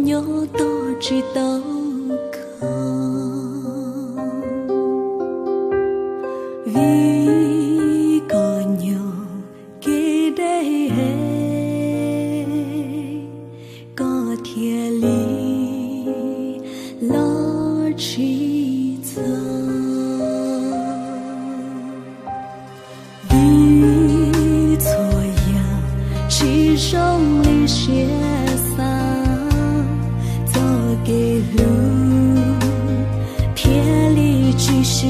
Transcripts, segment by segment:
nhớ to chỉ tao vì có nhiều cái đây có thiên lý lo chỉ giờ vì错呀chỉ sống lý sẽ xa cho cái路天理只是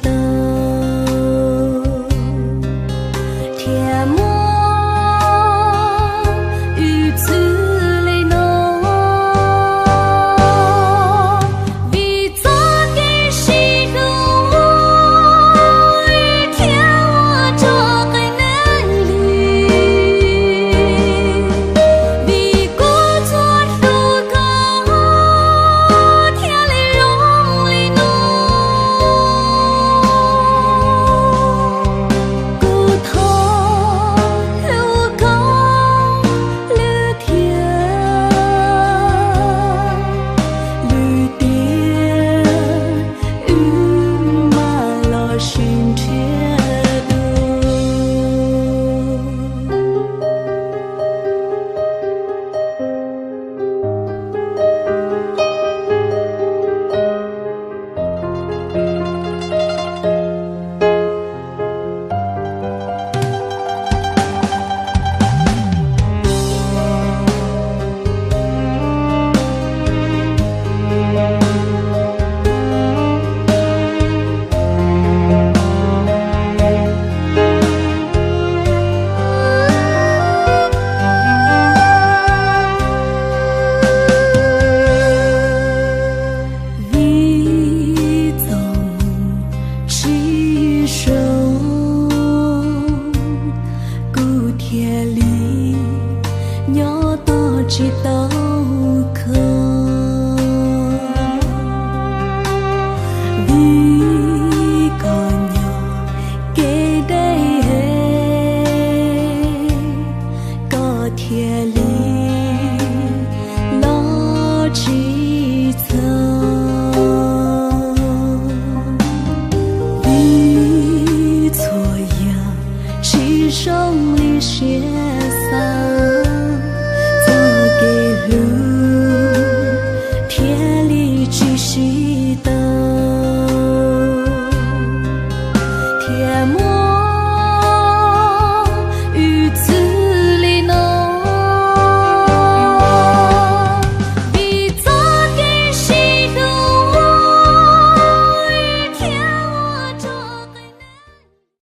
的天魔与子类诺为昨天是路与天我这个能力为故作路高天理容里诺骨头路高路天绿点雨马老心贴度。vì dòng chỉ sống cụ thiên lý nhỏ to chỉ tao